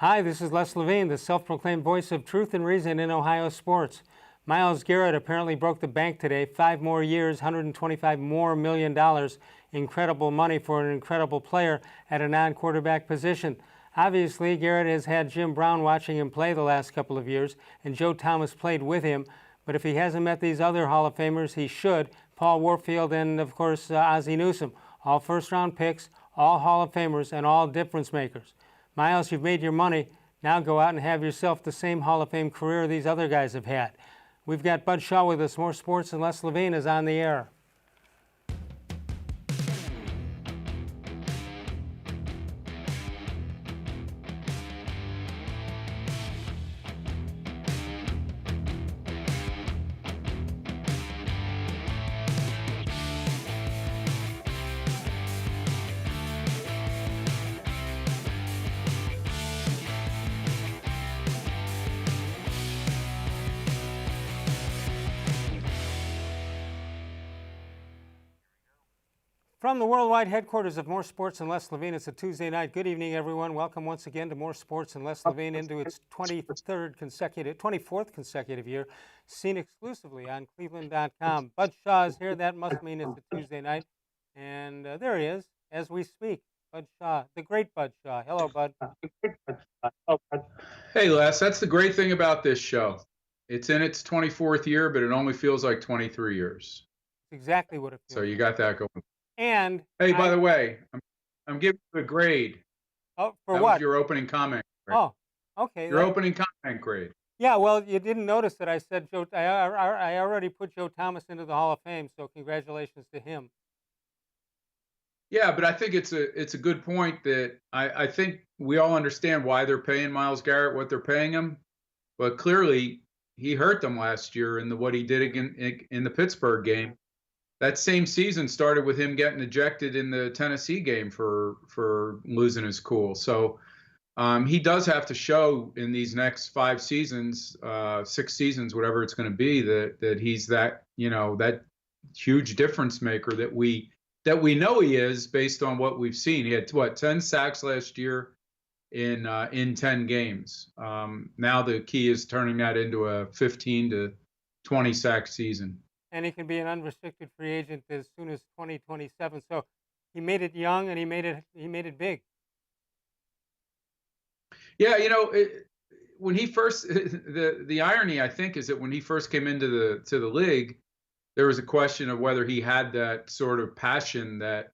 Hi, this is Les Levine, the self-proclaimed voice of truth and reason in Ohio sports. Myles Garrett apparently broke the bank today. 5 more years, $125 million more. Incredible money for an incredible player at a non-quarterback position. Obviously, Garrett has had Jim Brown watching him play the last couple of years, and Joe Thomas played with him. But if he hasn't met these other Hall of Famers, he should. Paul Warfield and, of course, Ozzie Newsome. All first-round picks, all Hall of Famers, and all difference makers. Myles, you've made your money. Now go out and have yourself the same Hall of Fame career these other guys have had. We've got Bud Shaw with us. More Sports and Les Levine is on the air. From the worldwide headquarters of More Sports and Les Levine, it's a Tuesday night. Good evening, everyone. Welcome once again to More Sports and Les Levine into its 24th consecutive year, seen exclusively on cleveland.com. Bud Shaw is here. That must mean it's a Tuesday night. And there he is, as we speak. Bud Shaw, the great Bud Shaw. Hello, Bud. Hey, Les, that's the great thing about this show. It's in its 24th year, but it only feels like 23 years. That's exactly what it feels So you got that going. And hey, by the way, I'm giving you a grade. Oh, for that what? Was your opening comment. Grade. Oh, okay. Your opening comment grade. Yeah, well, you didn't notice that I said Joe. I already put Joe Thomas into the Hall of Fame, so congratulations to him. Yeah, but I think it's a good point that I think we all understand why they're paying Myles Garrett what they're paying him, but clearly he hurt them last year in what he did in the Pittsburgh game. That same season started with him getting ejected in the Tennessee game for losing his cool. So he does have to show in these next 5 seasons, 6 seasons, whatever it's going to be, that he's that that huge difference maker that we know he is based on what we've seen. He had 10 sacks last year in 10 games. Now the key is turning that into a 15 to 20 sack season. And he can be an unrestricted free agent as soon as 2027. So he made it young and he made it big. Yeah, when he first the irony I think is that when he first came into the league, there was a question of whether he had that sort of passion that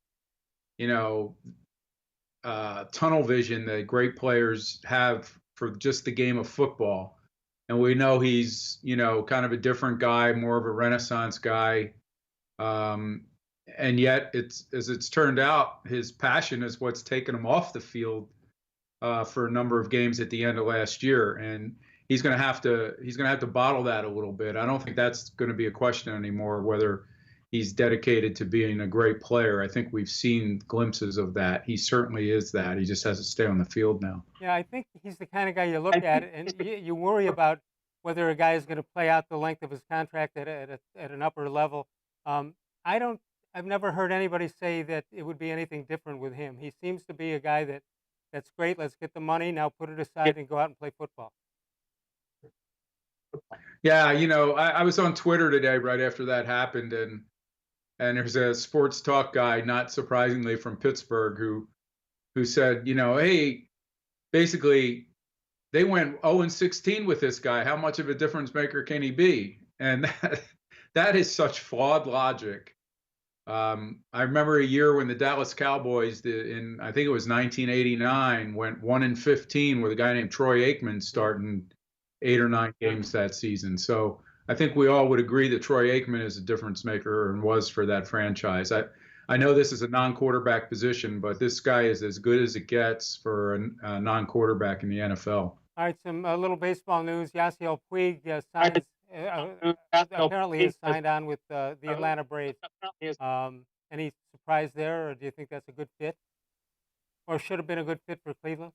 tunnel vision that great players have for just the game of football. And we know he's, kind of a different guy, more of a Renaissance guy. And yet, as it's turned out, his passion is what's taken him off the field for a number of games at the end of last year. And he's going to have to bottle that a little bit. I don't think that's going to be a question anymore, whether he's dedicated to being a great player. I think we've seen glimpses of that. He certainly is that. He just has to stay on the field now. Yeah, I think he's the kind of guy you look at and you worry about whether a guy is going to play out the length of his contract at an upper level. I've never heard anybody say that it would be anything different with him. He seems to be a guy that's great. Let's get the money, now put it aside and go out and play football. Yeah, I was on Twitter today right after that happened, and there's a sports talk guy, not surprisingly from Pittsburgh, who said, hey, basically they went 0-16 with this guy. How much of a difference maker can he be? And that is such flawed logic. I remember a year when the Dallas Cowboys, I think it was 1989, went 1-15 with a guy named Troy Aikman starting 8 or 9 games that season. So I think we all would agree that Troy Aikman is a difference maker and was for that franchise. I know this is a non-quarterback position, but this guy is as good as it gets for a non-quarterback in the NFL. All right, a little baseball news. Yasiel Puig apparently is signed on with the Atlanta Braves. Any surprise there, or do you think that's a good fit? Or should have been a good fit for Cleveland?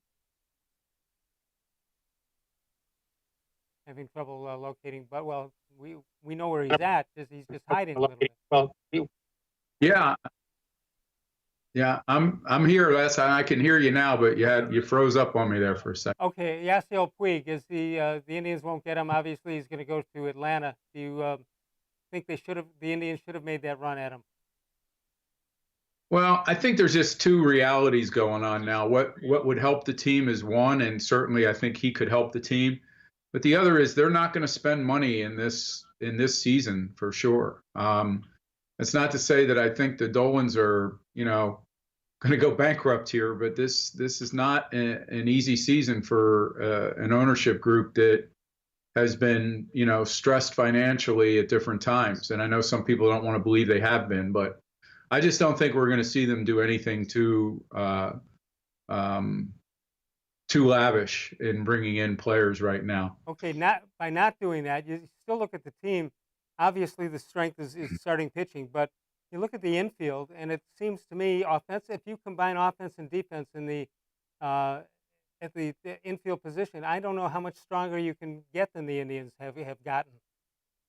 Having trouble locating, but well, we know where he's at. He's just hiding a little bit. Yeah, Yeah, I'm here. I can hear you now, but you froze up on me there for a second. Okay, Yasiel Puig is the Indians won't get him. Obviously, he's going to go to Atlanta. Do you think the Indians should have made that run at him? Well, I think there's just two realities going on now. What would help the team is one, and certainly I think he could help the team. But the other is they're not going to spend money in this season for sure. It's not to say that I think the Dolans are going to go bankrupt here, but this is not an easy season for an ownership group that has been stressed financially at different times. And I know some people don't want to believe they have been, but I just don't think we're going to see them do anything too lavish in bringing in players right now. Okay, by not doing that, you still look at the team. Obviously, the strength is starting pitching, but you look at the infield, and it seems to me, if you combine offense and defense in the at the infield position, I don't know how much stronger you can get than the Indians have gotten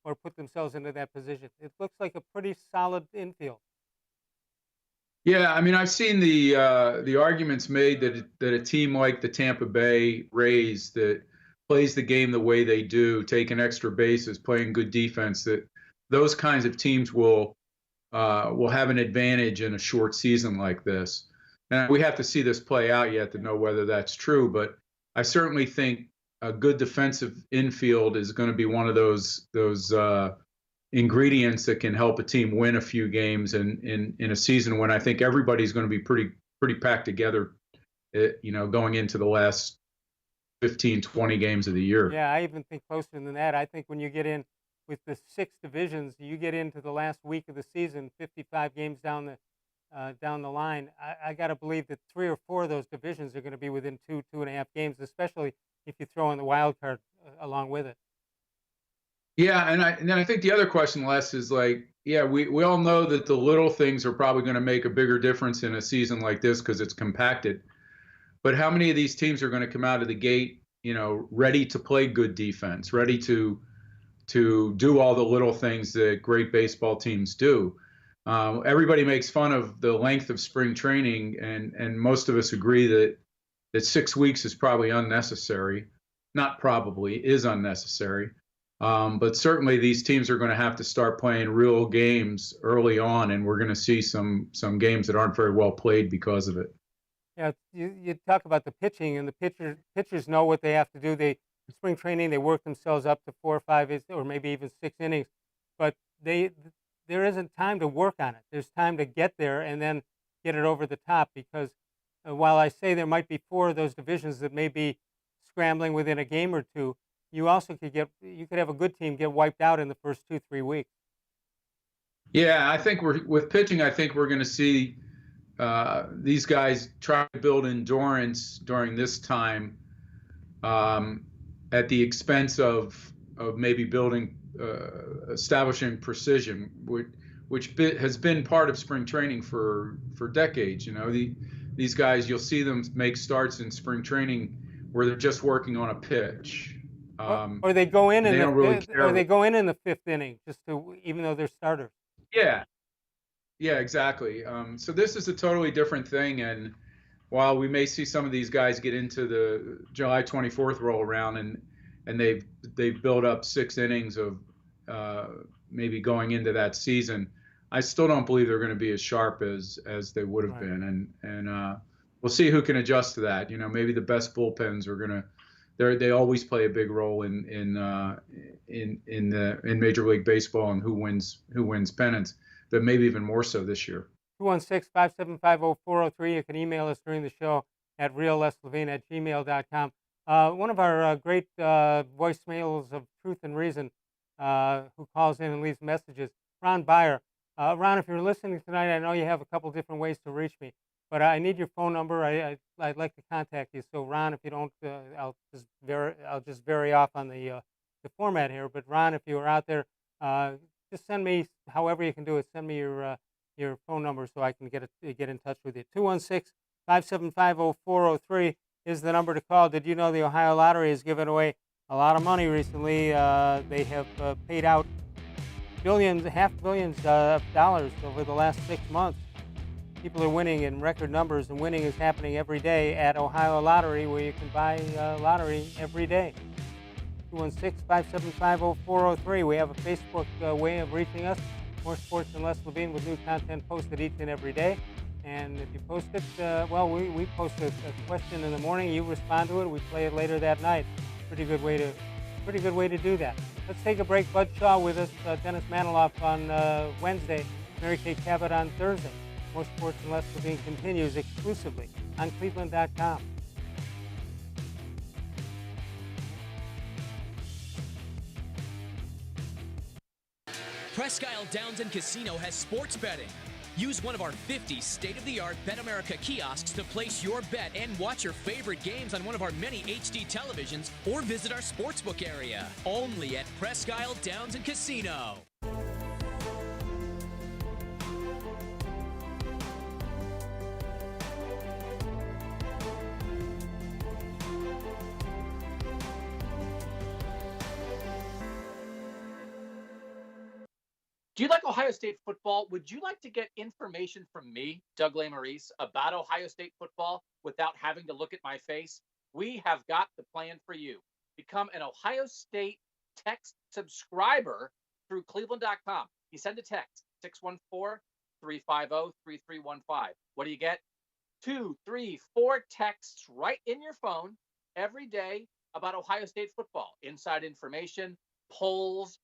or put themselves into that position. It looks like a pretty solid infield. Yeah, I mean, I've seen the arguments made that a team like the Tampa Bay Rays that plays the game the way they do, taking extra bases, playing good defense, that those kinds of teams will have an advantage in a short season like this. And we have to see this play out yet to know whether that's true. But I certainly think a good defensive infield is going to be one of those ingredients that can help a team win a few games in a season when I think everybody's going to be pretty packed together, going into the last 15, 20 games of the year. Yeah, I even think closer than that. I think when you get in with the 6 divisions, you get into the last week of the season, 55 games down the line. I got to believe that 3 or 4 of those divisions are going to be within 2.5 games, especially if you throw in the wild card along with it. Yeah, and then I think the other question, Les, is like, yeah, we all know that the little things are probably going to make a bigger difference in a season like this because it's compacted. But how many of these teams are going to come out of the gate, ready to play good defense, ready to do all the little things that great baseball teams do? Everybody makes fun of the length of spring training, and most of us agree that 6 weeks is probably unnecessary. Not probably, is unnecessary. But certainly these teams are going to have to start playing real games early on, and we're going to see some games that aren't very well played because of it. Yeah, you talk about the pitching, and the pitchers know what they have to do. Spring training, they work themselves up to 4 or 5, or maybe even 6 innings, but there isn't time to work on it. There's time to get there and then get it over the top, because while I say there might be 4 of those divisions that may be scrambling within a game or two, you also could have a good team get wiped out in the first 2-3 weeks. Yeah, I think with pitching, I think we're going to see these guys try to build endurance during this time at the expense of maybe establishing precision, which has been part of spring training for decades. These guys, you'll see them make starts in spring training where they're just working on a pitch. Or they go in or they go in the 5th inning even though they're starters. Yeah, exactly. So this is a totally different thing, and while we may see some of these guys get into the July 24th roll around and they've built up 6 innings of maybe going into that season, I still don't believe they're going to be as sharp as they would have been, and we'll see who can adjust to that. Maybe the best bullpens are going to. They always play a big role in Major League Baseball and who wins pennants, but maybe even more so this year. 216-575-0403. You can email us during the show at reallesLevine@gmail.com. One of our great voicemails of Truth and Reason, who calls in and leaves messages, Ron Byer. Ron, if you're listening tonight, I know you have a couple different ways to reach me, but I need your phone number. I'd like to contact you. So Ron, if you don't, I'll just vary off on the format here. But Ron, if you are out there, just send me, however you can do it, send me your phone number so I can get in touch with you. 216-575-0403 is the number to call. Did you know the Ohio Lottery has given away a lot of money recently? They have paid out billions of dollars over the last 6 months. People are winning in record numbers, and winning is happening every day at Ohio Lottery, where you can buy lottery every day. 216-575-0403. We have a Facebook way of reaching us. More Sports and Less Levine with new content posted each and every day. And if you post it, we post a question in the morning. You respond to it. We play it later that night. Pretty good way to do that. Let's take a break. Bud Shaw with us. Dennis Maniloff on Wednesday. Mary Kay Cabot on Thursday. More Sports and Less Levine continues exclusively on cleveland.com. Presque Isle Downs and Casino has sports betting. Use one of our 50 state-of-the-art Bet America kiosks to place your bet and watch your favorite games on one of our many HD televisions, or visit our sportsbook area. Only at Presque Isle Downs and Casino. Do you like Ohio State football? Would you like to get information from me, Doug Lesmerises, about Ohio State football without having to look at my face? We have got the plan for you. Become an Ohio State text subscriber through cleveland.com. You send a text, 614-350-3315. What do you get? 2, 3, 4 texts right in your phone every day about Ohio State football. Inside information, polls,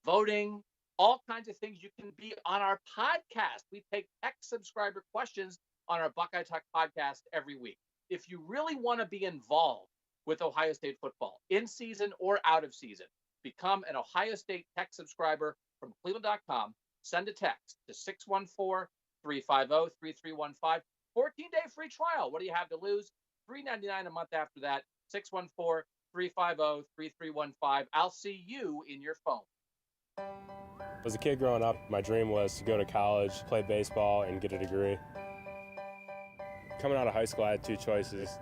voting, all kinds of things. You can be on our podcast. We take text subscriber questions on our Buckeye Talk podcast every week. If you really want to be involved with Ohio State football, in season or out of season, become an Ohio State text subscriber from cleveland.com. Send a text to 614-350-3315. 14-day free trial. What do you have to lose? $3.99 a month after that. 614-350-3315. I'll see you in your phone. As a kid growing up, my dream was to go to college, play baseball, and get a degree. Coming out of high school, I had two choices.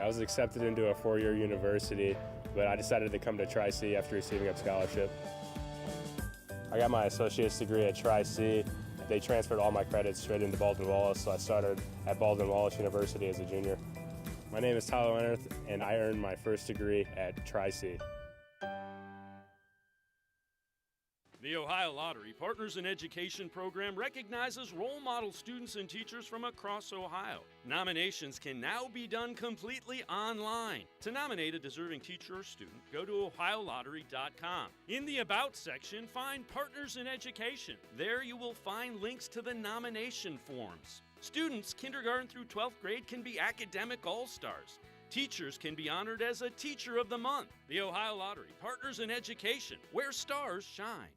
I was accepted into a 4-year university, but I decided to come to Tri-C after receiving a scholarship. I got my associate's degree at Tri-C. They transferred all my credits straight into Baldwin-Wallace, so I started at Baldwin-Wallace University as a junior. My name is Tyler Leonard, and I earned my first degree at Tri-C. The Ohio Lottery Partners in Education program recognizes role model students and teachers from across Ohio. Nominations can now be done completely online. To nominate a deserving teacher or student, go to ohiolottery.com. In the About section, find Partners in Education. There you will find links to the nomination forms. Students kindergarten through 12th grade can be academic all-stars. Teachers can be honored as a Teacher of the Month. The Ohio Lottery Partners in Education, where stars shine.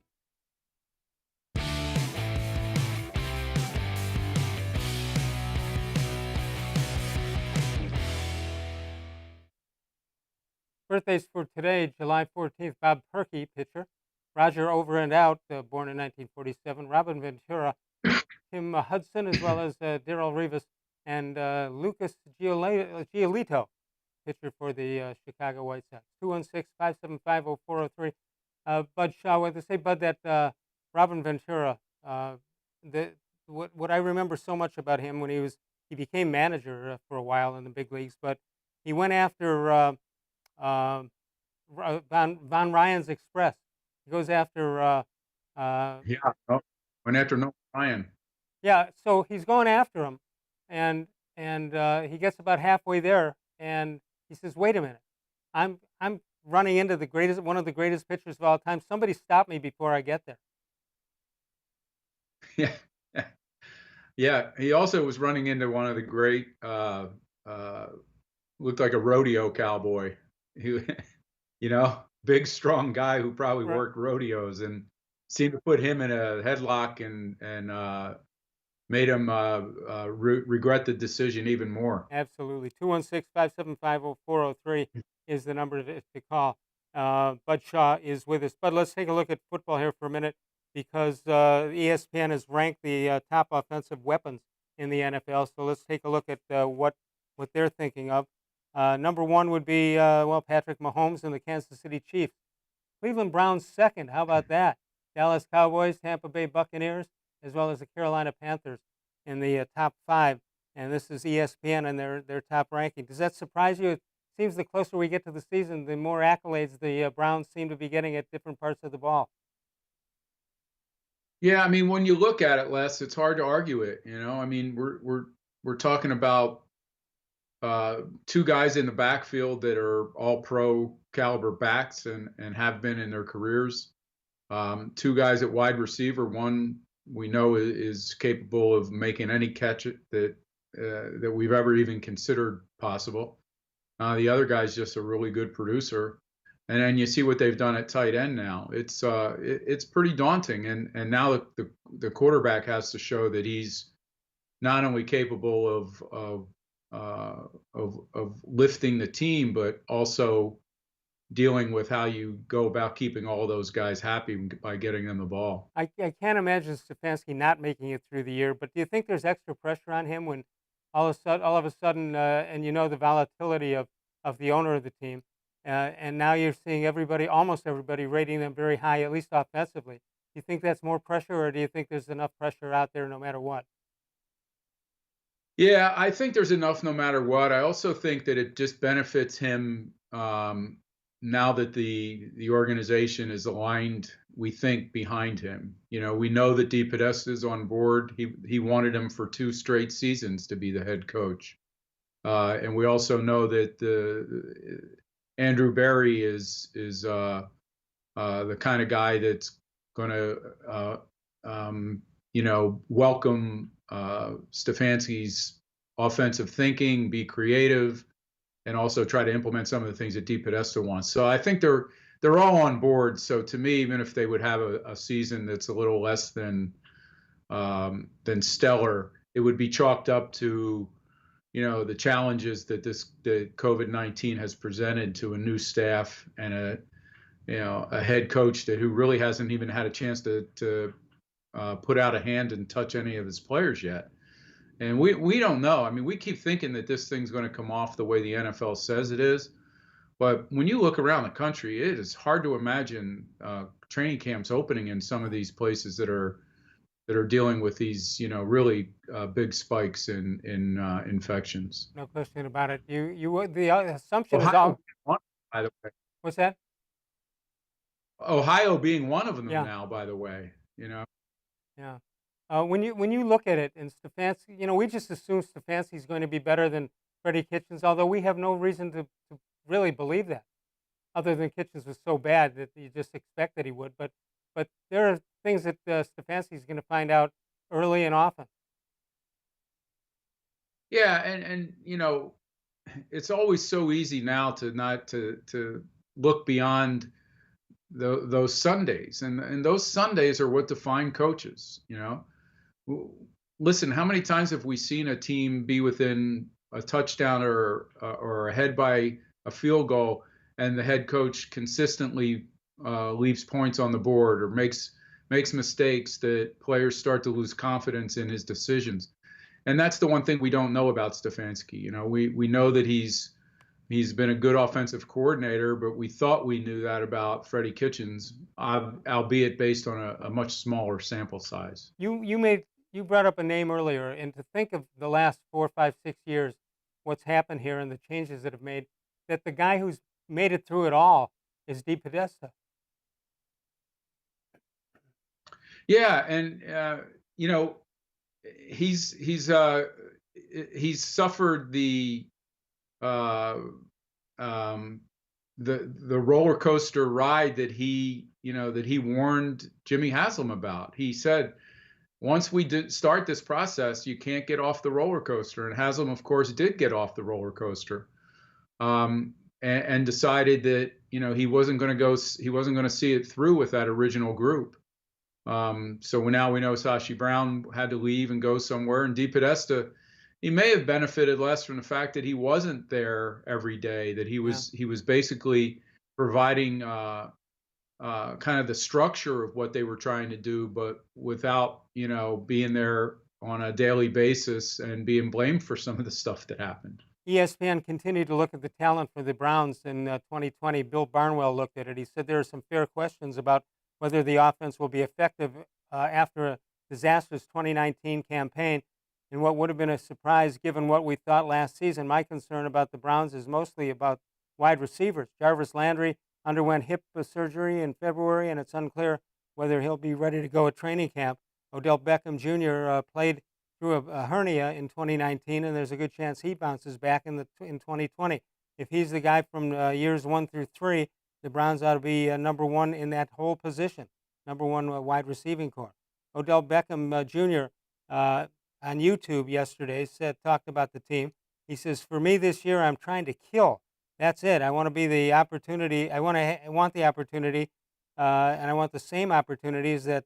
Birthdays for today, July 14th, Bob Perkey, pitcher. Roger Over and Out, born in 1947. Robin Ventura, Tim Hudson, as well as Darrell Rivas, and Lucas Giolito, pitcher for the Chicago White Sox. 216-575-0403. Bud Shaw, what to say, Bud, that Robin Ventura, what I remember so much about him when he became manager for a while in the big leagues, but he went after Von Ryan's Express. He goes after went after Nolan Ryan. Yeah, so he's going after him, and he gets about halfway there, and he says, "Wait a minute, I'm running into one of the greatest pitchers of all time. Somebody stop me before I get there." Yeah, yeah. He also was running into one of the great, looked like a rodeo cowboy. He, big, strong guy who probably worked rodeos, and seemed to put him in a headlock and made him regret the decision even more. Absolutely. 216-575-0403 is the number to call. Bud Shaw is with us. Bud, let's take a look at football here for a minute, because ESPN has ranked the top offensive weapons in the NFL. So let's take a look at what they're thinking of. Number one would be, Patrick Mahomes and the Kansas City Chiefs. Cleveland Browns second. How about that? Dallas Cowboys, Tampa Bay Buccaneers, as well as the Carolina Panthers in the top 5, and this is ESPN and their top ranking. Does that surprise you? It seems the closer we get to the season, the more accolades the Browns seem to be getting at different parts of the ball. Yeah, I mean, when you look at it, Les, it's hard to argue it. I mean, we're talking about two guys in the backfield that are all pro caliber backs and have been in their careers. Two guys at wide receiver. One we know is capable of making any catch that we've ever even considered possible. The other guy's just a really good producer. And then you see what they've done at tight end now. It's pretty daunting. And now the quarterback has to show that he's not only capable of lifting the team, but also dealing with how you go about keeping all those guys happy by getting them the ball. I can't imagine Stefanski not making it through the year, but do you think there's extra pressure on him when all of a sudden, and the volatility of the owner of the team, and now you're seeing almost everybody rating them very high, at least offensively. Do you think that's more pressure, or do you think there's enough pressure out there no matter what? Yeah, I think there's enough no matter what. I also think that it just benefits him now that the organization is aligned, we think, behind him. We know that DePodesta is on board. He wanted him for 2 straight seasons to be the head coach. And we also know that Andrew Berry is the kind of guy that's going to welcome Stefanski's offensive thinking, be creative, and also try to implement some of the things that DePodesta wants. So I think they're all on board. So to me, even if they would have a season that's a little less than stellar, it would be chalked up to the challenges that the COVID-19 has presented to a new staff and a head coach who really hasn't even had a chance to put out a hand and touch any of his players yet. And we don't know. I mean, we keep thinking that this thing's going to come off the way the NFL says it is. But when you look around the country, it is hard to imagine training camps opening in some of these places that are dealing with these, really big spikes in infections. No question about it. The assumption is Ohio, by the way. What's that? Ohio being one of them Yeah. now, by the way. Yeah. When you look at it, and Stefanski, we just assume Stefanski's going to be better than Freddie Kitchens, although we have no reason to really believe that, other than Kitchens was so bad that you just expect that he would. But there are things that Stefanski's going to find out early and often. Yeah, and it's always so easy now to look beyond those Sundays, and those Sundays are what define coaches. Listen, how many times have we seen a team be within a touchdown or ahead by a field goal, and the head coach consistently leaves points on the board or makes mistakes that players start to lose confidence in his decisions? And that's the one thing we don't know about Stefanski. We know that he's been a good offensive coordinator, but we thought we knew that about Freddie Kitchens, albeit based on a much smaller sample size. You brought up a name earlier, and to think of the last 4, 5, 6 years, what's happened here and the changes that have made, that the guy who's made it through it all is DePodesta. Yeah, and he's suffered the roller coaster ride that he warned Jimmy Haslam about. He said, once we start this process, you can't get off the roller coaster. And Haslam, of course, did get off the roller coaster, and decided that he wasn't going to see it through with that original group. So now we know Sashi Brown had to leave and go somewhere, and DePodesta, he may have benefited less from the fact that he wasn't there every day, that he was basically providing kind of the structure of what they were trying to do, but without being there on a daily basis and being blamed for some of the stuff that happened. ESPN continued to look at the talent for the Browns in 2020. Bill Barnwell looked at it. He said there are some fair questions about whether the offense will be effective after a disastrous 2019 campaign. in what would have been a surprise given what we thought last season. My concern about the Browns is mostly about wide receivers. Jarvis Landry underwent hip surgery in February, and it's unclear whether he'll be ready to go at training camp. Odell Beckham Jr. Played through a hernia in 2019, and there's a good chance he bounces back in 2020. If he's the guy from years 1 through 3, the Browns ought to be number one in that whole position, number one wide receiving core. Odell Beckham Jr. On YouTube yesterday talked about the team. He says, "For me this year, I'm trying to kill. That's it. I want to be the opportunity. I want the opportunity, and I want the same opportunities that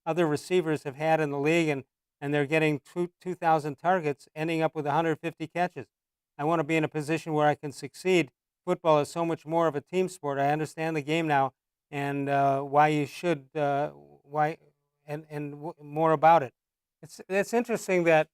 other receivers have had in the league, and they're getting 2,000 targets, ending up with 150 catches. I want to be in a position where I can succeed. Football is so much more of a team sport. I understand the game now, and why you should more about it." It's interesting that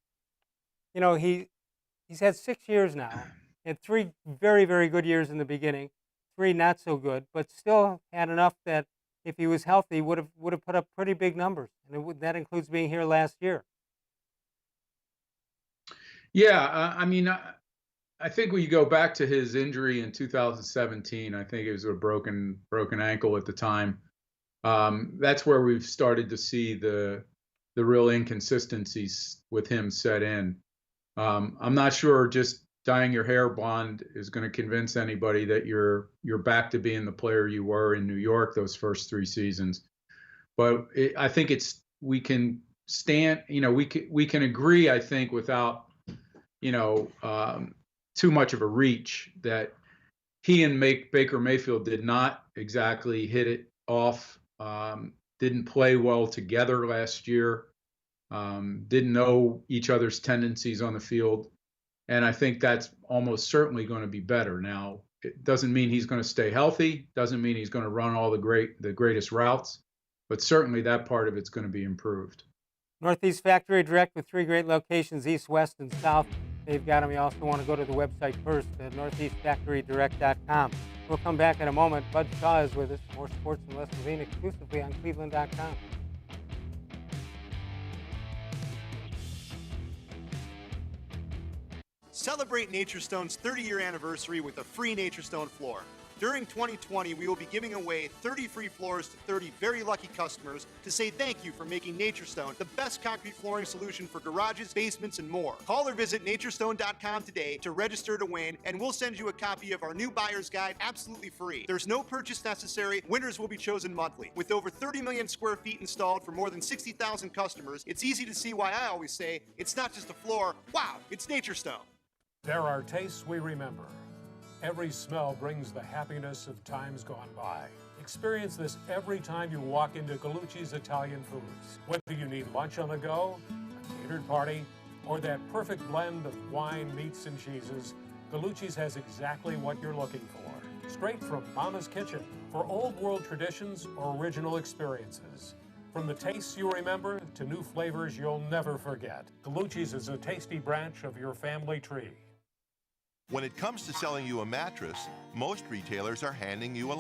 he's had 6 years now, had 3 very, very good years in the beginning, 3 not so good, but still had enough that if he was healthy would have put up pretty big numbers, and that includes being here last year. Yeah, I mean, I think when you go back to his injury in 2017, I think it was a broken ankle at the time. That's where we've started to see the real inconsistencies with him set in. I'm not sure just dyeing your hair blonde is going to convince anybody that you're back to being the player you were in New York those first 3 seasons. But I think we can stand, we can agree, I think, without too much of a reach, that he and Baker Mayfield did not exactly hit it off. Didn't play well together last year. Didn't know each other's tendencies on the field. And I think that's almost certainly going to be better. Now, it doesn't mean he's going to stay healthy. Doesn't mean he's going to run all the greatest routes. But certainly that part of it's going to be improved. Northeast Factory Direct with 3 great locations, east, west, and south. They've got them. You also want to go to the website first at northeastfactorydirect.com. We'll come back in a moment. Bud Shaw is with us. More sports and less Levine exclusively on cleveland.com. Celebrate Naturestone's 30-year anniversary with a free Naturestone floor. During 2020, we will be giving away 30 free floors to 30 very lucky customers to say thank you for making Naturestone the best concrete flooring solution for garages, basements, and more. Call or visit naturestone.com today to register to win, and we'll send you a copy of our new buyer's guide absolutely free. There's no purchase necessary. Winners will be chosen monthly. With over 30 million square feet installed for more than 60,000 customers, it's easy to see why I always say it's not just a floor. Wow, it's Naturestone. There are tastes we remember. Every smell brings the happiness of times gone by. Experience this every time you walk into Gallucci's Italian Foods. Whether you need lunch on the go, a catered party, or that perfect blend of wine, meats, and cheeses, Gallucci's has exactly what you're looking for. Straight from Mama's kitchen for old world traditions or original experiences. From the tastes you remember to new flavors you'll never forget. Gallucci's is a tasty branch of your family tree. When it comes to selling you a mattress, most retailers are handing you a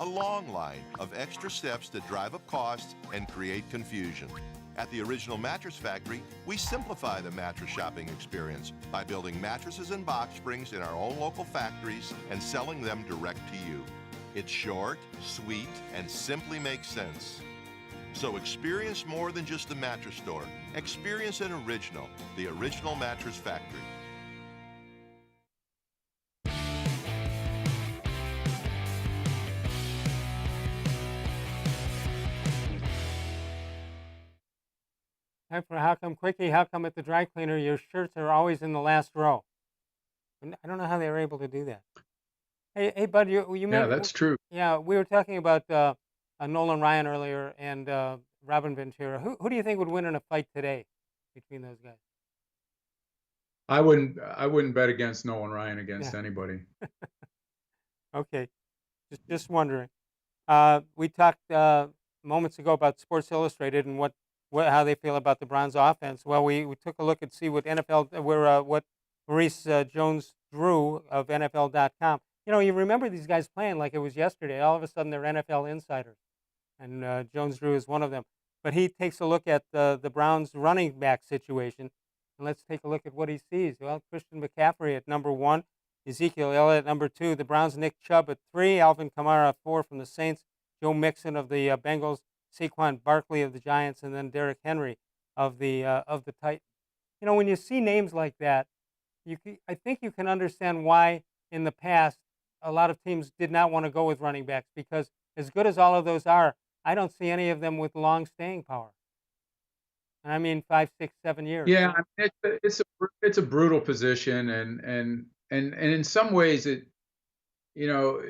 long line of extra steps that drive up costs and create confusion. At the Original Mattress Factory, we simplify the mattress shopping experience by building mattresses and box springs in our own local factories and selling them direct to you. It's short, sweet, and simply makes sense. So experience more than just the mattress store. Experience an original, the Original Mattress Factory. Time for How Come Quickie. How come at the dry cleaner your shirts are always in the last row? I don't know how they were able to do that. Hey, Bud, you Yeah, mentioned, that's true. yeah, we were talking about Nolan Ryan earlier and Robin Ventura. Who do you think would win in a fight today between those guys? I wouldn't bet against Nolan Ryan against anybody. Okay, just wondering. We talked moments ago about Sports Illustrated and how they feel about the Browns offense. Well, we took a look and see what what Maurice Jones Drew of NFL.com. You remember these guys playing like it was yesterday. All of a sudden, they're NFL insiders, and Jones Drew is one of them. But he takes a look at the Browns running back situation, And let's take a look at what he sees. Well, Christian McCaffrey at number 1, Ezekiel Elliott at number 2, the Browns' Nick Chubb at 3, Alvin Kamara at 4 from the Saints, Joe Mixon of the Bengals, Saquon Barkley of the Giants, and then Derrick Henry of the Titans. You know, when you see names like that, I think you can understand why in the past a lot of teams did not want to go with running backs, because as good as all of those are, I don't see any of them with long staying power. And I mean 5, 6, 7 years. Yeah, I mean, it's a brutal position, and in some ways it, you know,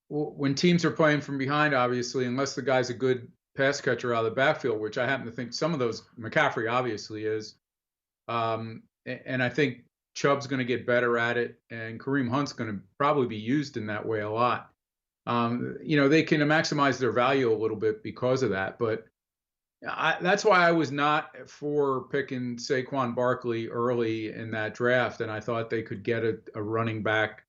when teams are playing from behind, obviously, unless the guy's a good pass catcher out of the backfield, which I happen to think some of those, McCaffrey obviously is, and I think Chubb's going to get better at it, and Kareem Hunt's going to probably be used in that way a lot. You know, they can maximize their value a little bit because of that, but that's why I was not for picking Saquon Barkley early in that draft, and I thought they could get a running back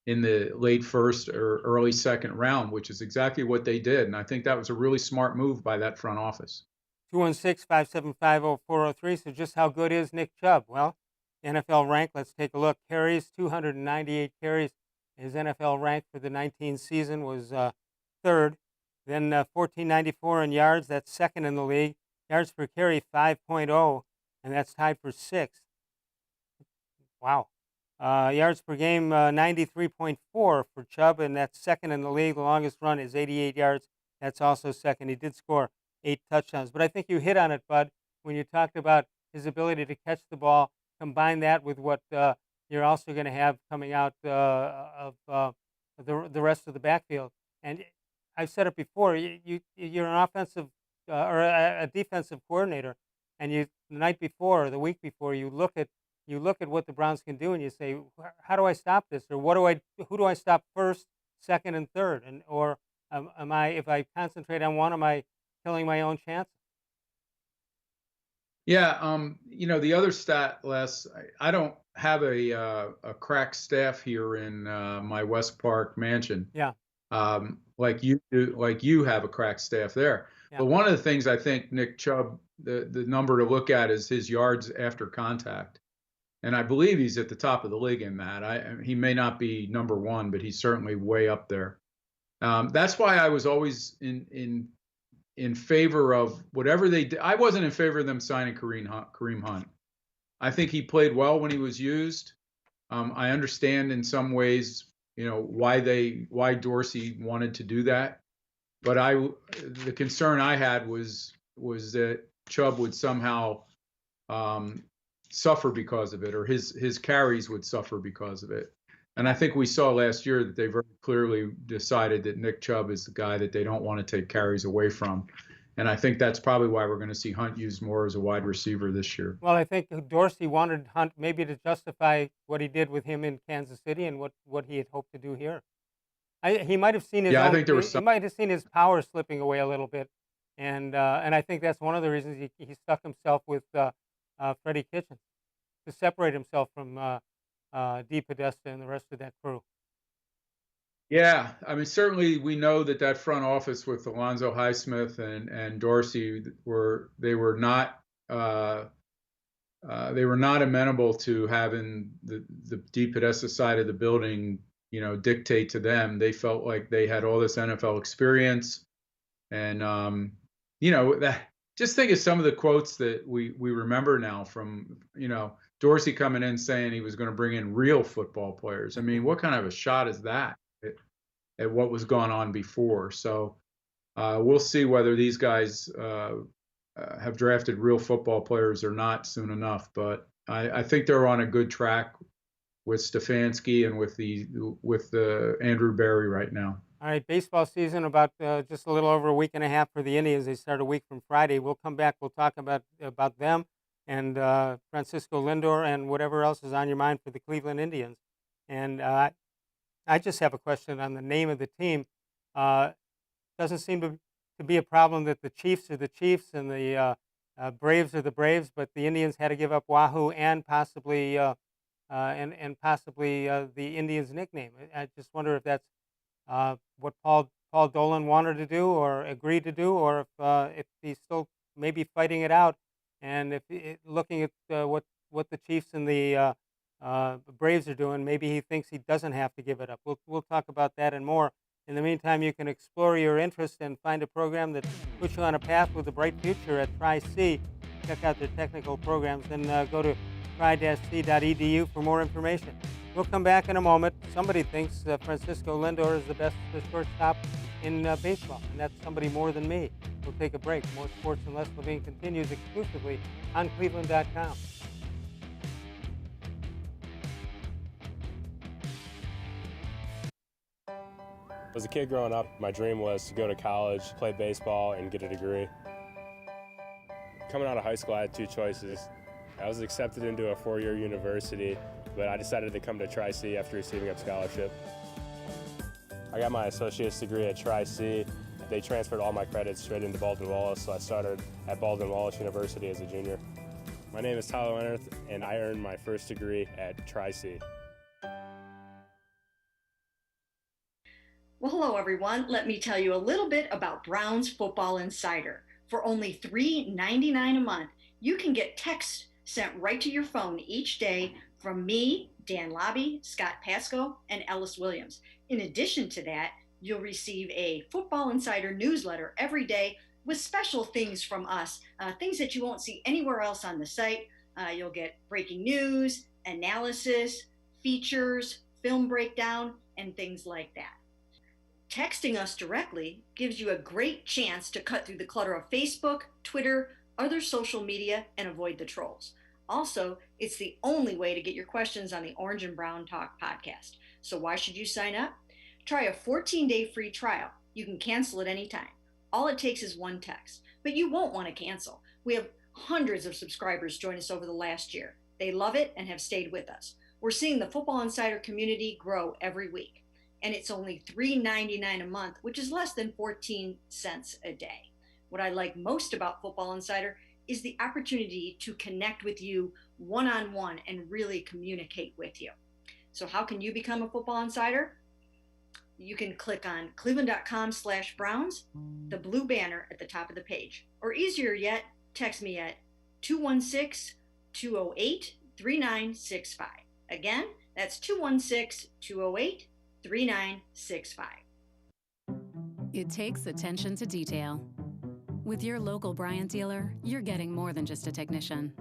in the late first or early second round, which is exactly what they did, and I think that was a really smart move by that front office. 216-575-0403. So just how good is Nick Chubb? Well, NFL rank, let's take a look. Carries, 298 carries. His NFL rank for the 19 season was third. Then 1494 in yards, that's second in the league. Yards per carry, 5.0, and that's tied for sixth. Wow. Yards per game, 93.4 for Chubb, and that's second in the league. The longest run is 88 yards. That's also second. He did score 8 touchdowns. But I think you hit on it, Bud, when you talked about his ability to catch the ball. Combine that with what you're also going to have coming out of the rest of the backfield. And I've said it before, you're an offensive or a defensive coordinator, and the night before or the week before, you look at what the Browns can do, and you say, how do I stop this? Or who do I stop first, second, and third? And or if I concentrate on one, am I killing my own chances? Yeah, you know, the other stat, Les, I don't have a crack staff here in my West Park mansion. Yeah. Like you do, like you have a crack staff there. Yeah. But one of the things I think Nick Chubb, the number to look at is his yards after contact. And I believe he's at the top of the league in that. He may not be number 1, but he's certainly way up there. That's why I was always in favor of whatever they did. I wasn't in favor of them signing Kareem Hunt. I think he played well when he was used. I understand in some ways, you know, why Dorsey wanted to do that. But the concern I had was that Chubb would somehow suffer because of it, or his carries would suffer because of it. And I think we saw last year that they very clearly decided that Nick Chubb is the guy that they don't want to take carries away from. And I think that's probably why we're going to see Hunt used more as a wide receiver this year. Well, I think Dorsey wanted Hunt maybe to justify what he did with him in Kansas City and what he had hoped to do here. He might have seen his I think there was he might have seen his power slipping away a little bit, and I think that's one of the reasons he stuck himself with Freddie Kitchens to separate himself from D. Podesta and the rest of that crew. Yeah, I mean, certainly we know that front office with Alonzo Highsmith and Dorsey were not amenable to having the D. Podesta side of the building, you know, dictate to them. They felt like they had all this NFL experience, and you know, that just think of some of the quotes that we remember now from, you know, Dorsey coming in saying he was going to bring in real football players. I mean, what kind of a shot is that at what was going on before? So we'll see whether these guys have drafted real football players or not soon enough. But I think they're on a good track with Stefanski and with the Andrew Berry right now. All right, baseball season about just a little over a week and a half for the Indians. They start a week from Friday. We'll come back. We'll talk about them and Francisco Lindor and whatever else is on your mind for the Cleveland Indians. And I just have a question on the name of the team. Doesn't seem to be a problem that the Chiefs are the Chiefs and the Braves are the Braves, but the Indians had to give up Wahoo and possibly the Indians' nickname. I just wonder if that's what Paul Dolan wanted to do or agreed to do, or if he's still maybe fighting it out And looking at what the Chiefs and the Braves are doing, maybe he thinks he doesn't have to give it up. We'll talk about that and more. In the meantime, you can explore your interest and find a program that puts you on a path with a bright future at Tri-C. Check out their technical programs and go to tri-c.edu for more information. We'll come back in a moment. Somebody thinks Francisco Lindor is the best shortstop in baseball, and that's somebody more than me. We'll take a break. More Sports and Less Levine continues exclusively on cleveland.com. As a kid growing up, my dream was to go to college, play baseball, and get a degree. Coming out of high school, I had two choices. I was accepted into a four-year university, but I decided to come to Tri-C after receiving a scholarship. I got my associate's degree at Tri-C. They transferred all my credits straight into Baldwin-Wallace, so I started at Baldwin-Wallace University as a junior. My name is Tyler Leonard, and I earned my first degree at Tri-C. Well, hello everyone. Let me tell you a little bit about Brown's Football Insider. For only $3.99 a month, you can get text sent right to your phone each day from me, Dan Lobby, Scott Pasco, and Ellis Williams. In addition to that, you'll receive a Football Insider newsletter every day with special things from us, things that you won't see anywhere else on the site. You'll get breaking news, analysis, features, film breakdown, and things like that. Texting us directly gives you a great chance to cut through the clutter of Facebook, Twitter, other social media, and avoid the trolls. Also, it's the only way to get your questions on the Orange and Brown Talk podcast. So why should you sign up? Try a 14-day free trial. You can cancel at any time. All it takes is one text, but you won't want to cancel. We have hundreds of subscribers join us over the last year. They love it and have stayed with us. We're seeing the Football Insider community grow every week. And it's only $3.99 a month, which is less than 14 cents a day. What I like most about Football Insider is the opportunity to connect with you one-on-one and really communicate with you. So how can you become a Football Insider? You can click on cleveland.com/Browns, the blue banner at the top of the page. Or easier yet, text me at 216-208-3965. Again, that's 216-208-3965. It takes attention to detail. With your local Bryant dealer, you're getting more than just a technician.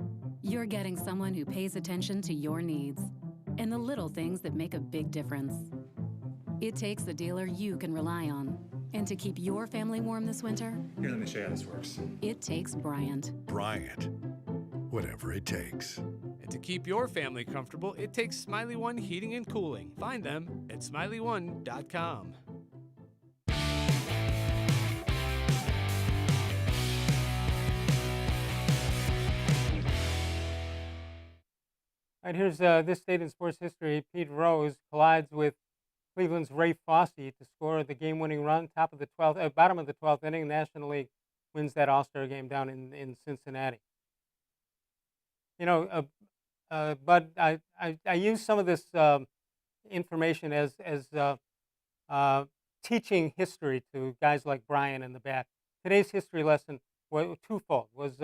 You're getting someone who pays attention to your needs and the little things that make a big difference. It takes a dealer you can rely on. And to keep your family warm this winter, here, let me show you how this works. It takes Bryant. Bryant. Whatever it takes. And to keep your family comfortable, it takes Smiley One Heating and Cooling. Find them at smiley1.com. All right, here's this date in sports history. Pete Rose collides with Cleveland's Ray Fosse to score the game-winning run, bottom of the 12th inning. National League wins that All-Star game down in Cincinnati. You know, but I use some of this information as teaching history to guys like Brian in the back. Today's history lesson was twofold: was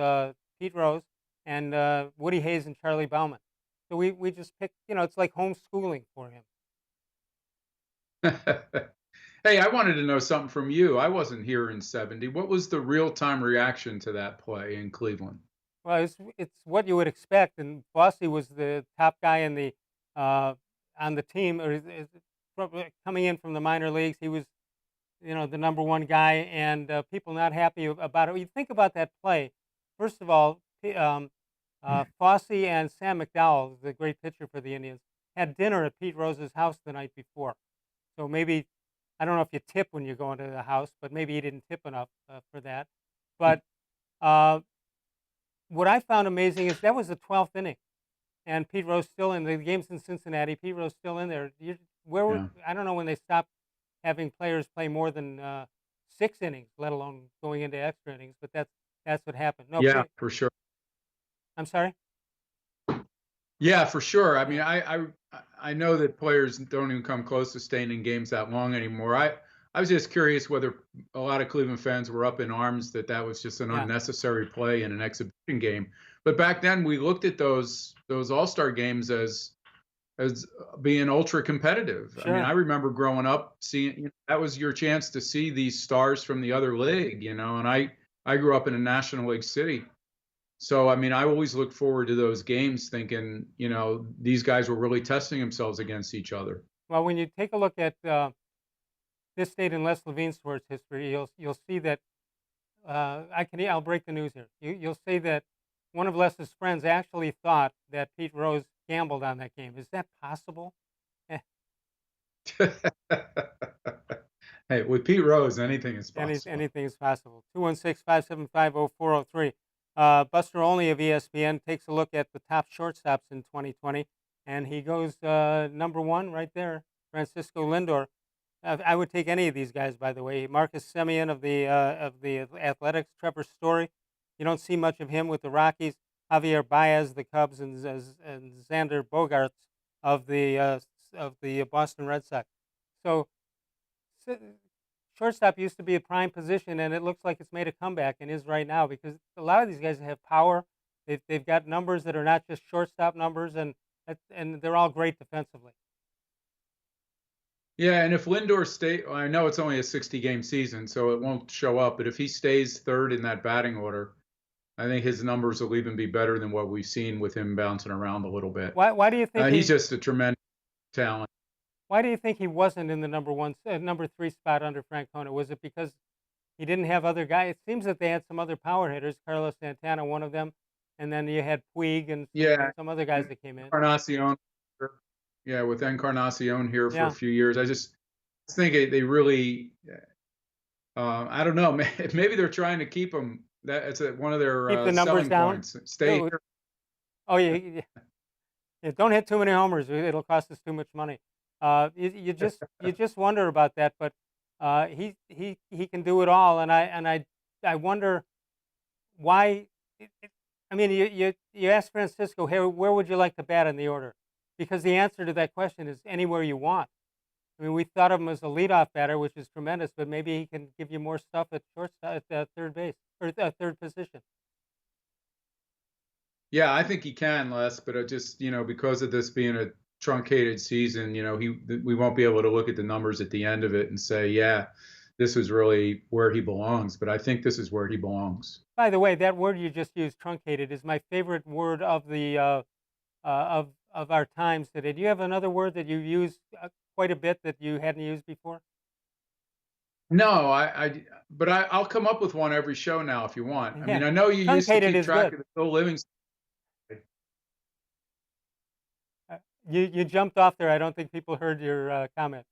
Pete Rose and Woody Hayes and Charlie Bauman. So we just picked, it's like homeschooling for him. Hey, I wanted to know something from you. I wasn't here in '70. What was the real-time reaction to that play in Cleveland? Well, it's what you would expect, and Fosse was the top guy in the on the team, or coming in from the minor leagues. He was, the number one guy, and people not happy about it. When you think about that play, first of all, Fosse and Sam McDowell, the great pitcher for the Indians, had dinner at Pete Rose's house the night before. So maybe, I don't know if you tip when you go into the house, but maybe he didn't tip enough for that. But what I found amazing is that was the 12th inning, and Pete Rose still in the game's in Cincinnati. Pete Rose still in there. I don't know when they stopped having players play more than 6 innings, let alone going into extra innings. But that's what happened. No, yeah, for sure. I'm sorry. Yeah, for sure. I mean, I know that players don't even come close to staying in games that long anymore. I was just curious whether a lot of Cleveland fans were up in arms that was just an unnecessary play in an exhibition game. But back then we looked at those All-Star games as being ultra competitive. Sure. I mean, I remember growing up seeing, that was your chance to see these stars from the other league, and I grew up in a National League city. So, I mean, I always looked forward to those games thinking, these guys were really testing themselves against each other. Well, when you take a look at this state and Les Levine's sports history, you'll see that I'll break the news here. You'll see that one of Les's friends actually thought that Pete Rose gambled on that game. Is that possible? Hey, with Pete Rose, anything is possible. Anything is possible. 216-575-0403. Buster Olney of ESPN takes a look at the top shortstops in 2020, and he goes number one right there, Francisco Lindor. I would take any of these guys, by the way. Marcus Semien of the Athletics, Trevor Story. You don't see much of him with the Rockies. Javier Baez, the Cubs, and Xander Bogaerts of the Boston Red Sox. So shortstop used to be a prime position, and it looks like it's made a comeback and is right now because a lot of these guys have power. They've got numbers that are not just shortstop numbers, and they're all great defensively. Yeah, and if Lindor I know it's only a 60-game season, so it won't show up, but if he stays third in that batting order, I think his numbers will even be better than what we've seen with him bouncing around a little bit. Why do you think he's just a tremendous talent? Why do you think he wasn't in the number 3 spot under Francona? Was it because he didn't have other guys? It seems that they had some other power hitters, Carlos Santana, one of them, and then you had Puig and some other guys that came in. Encarnacion, with Encarnacion here for a few years. I just think they really, I don't know, maybe they're trying to keep him. That's one of their keep the numbers selling down. Points. Stay here. Oh, yeah. Don't hit too many homers. It'll cost us too much money. You just wonder about that, but he can do it all, and I wonder why. I mean, you ask Francisco, hey, where would you like to bat in the order? Because the answer to that question is anywhere you want. I mean, we thought of him as a leadoff batter, which is tremendous, but maybe he can give you more stuff at shortstop, at third base or third position. Yeah, I think he can, Les, but just because of this being a truncated season, we won't be able to look at the numbers at the end of it and say, yeah, this was really where he belongs. But I think this is where he belongs. By the way, that word you just used, truncated, is my favorite word of the of our times today. Do you have another word that you use quite a bit that you hadn't used before? No, but I'll come up with one every show now if you want. Yeah. I mean, I know you used to keep track of the Bill Livingston. You jumped off there. I don't think people heard your comment.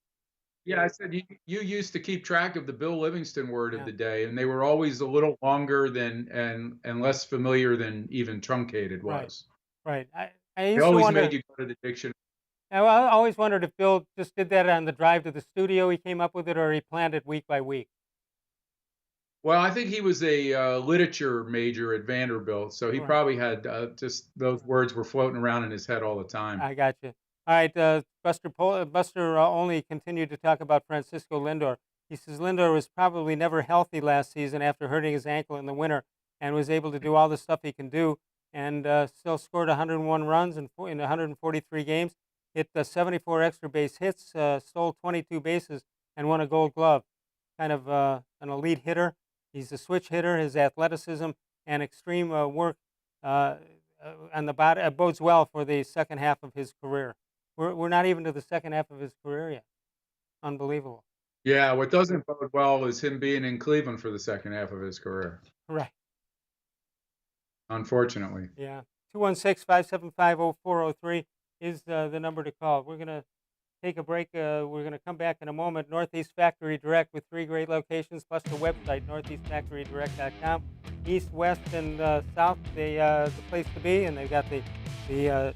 Yeah, I said you used to keep track of the Bill Livingston word of the day, and they were always a little longer than and less familiar than even truncated was. Right. I They used to always wonder, made you go to the dictionary. I always wondered if Bill just did that on the drive to the studio. He came up with it, or he planned it week by week. Well, I think he was a literature major at Vanderbilt, so he probably had just those words were floating around in his head all the time. I got you. All right, Buster only continued to talk about Francisco Lindor. He says Lindor was probably never healthy last season after hurting his ankle in the winter, and was able to do all the stuff he can do, and still scored 101 runs in 143 games, hit 74 extra base hits, stole 22 bases, and won a Gold Glove. Kind of an elite hitter. He's a switch hitter. His athleticism and extreme work on the body bodes well for the second half of his career. We're not even to the second half of his career yet. Unbelievable. Yeah, what doesn't bode well is him being in Cleveland for the second half of his career. Right. Unfortunately. Yeah. 216-575-0403 is the number to call. We're going to take a break. We're going to come back in a moment. Northeast Factory Direct with 3 great locations, plus the website, northeastfactorydirect.com. East, west, and south, the place to be, and they've got the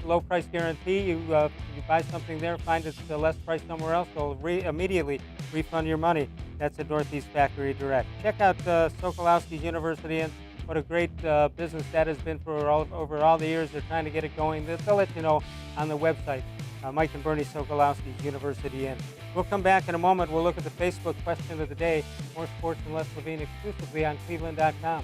low price guarantee. You buy something there, find it's less price somewhere else, they'll immediately refund your money. That's at Northeast Factory Direct. Check out Sokolowski's University, and what a great business that has been for over all the years. They're trying to get it going. They'll let you know on the website. Mike and Bernie Sokolowski's University Inn. We'll come back in a moment. We'll look at the Facebook question of the day. More sports and less Levine exclusively on cleveland.com.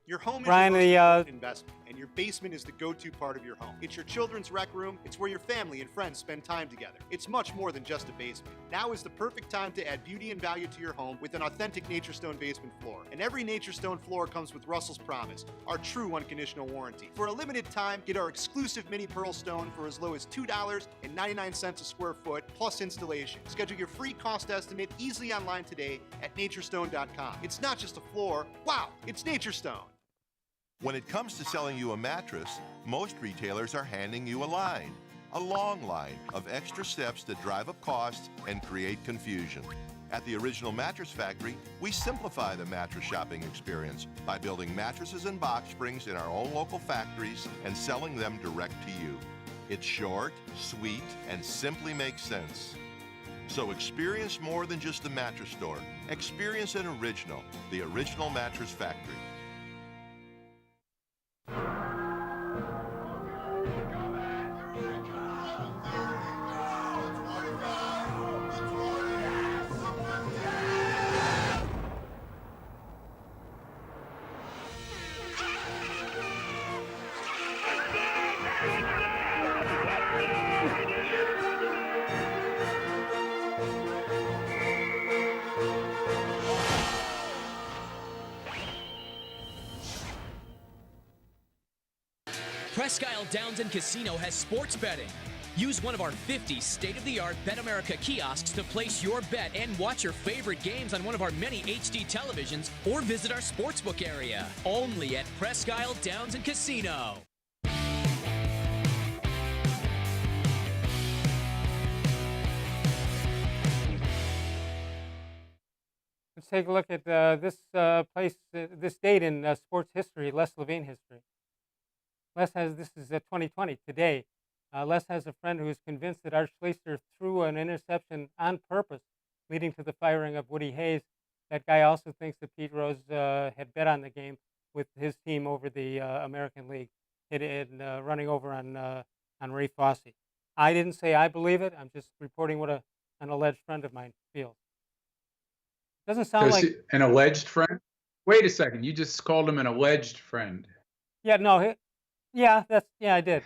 Your home is Brian, your most the important investment, and your basement is the go-to part of your home. It's your children's rec room. It's where your family and friends spend time together. It's much more than just a basement. Now is the perfect time to add beauty and value to your home with an authentic Nature Stone basement floor. And every Nature Stone floor comes with Russell's Promise, our true unconditional warranty. For a limited time, get our exclusive mini pearl stone for as low as $2.99 a square foot plus installation. Schedule your free cost estimate easily online today at naturestone.com. It's not just a floor. Wow, it's Nature Stone. When it comes to selling you a mattress, most retailers are handing you a long line of extra steps that drive up costs and create confusion. At the Original Mattress Factory, we simplify the mattress shopping experience by building mattresses and box springs in our own local factories and selling them direct to you. It's short, sweet, and simply makes sense. So experience more than just the mattress store. Experience an original, the Original Mattress Factory. Presque Isle Downs and Casino has sports betting. Use one of our 50 state-of-the-art Bet America kiosks to place your bet and watch your favorite games on one of our many HD televisions or visit our sportsbook area. Only at Presque Isle Downs and Casino. Let's take a look at this this date in sports history, Les Levine history. Les has, this is 2020, today. Les has a friend who is convinced that Art Schleicher threw an interception on purpose, leading to the firing of Woody Hayes. That guy also thinks that Pete Rose had bet on the game with his team over the American League, running over on Ray Fosse. I didn't say I believe it. I'm just reporting what an alleged friend of mine feels. Doesn't sound like an alleged friend. Wait a second, you just called him an alleged friend. Yeah, no, I did.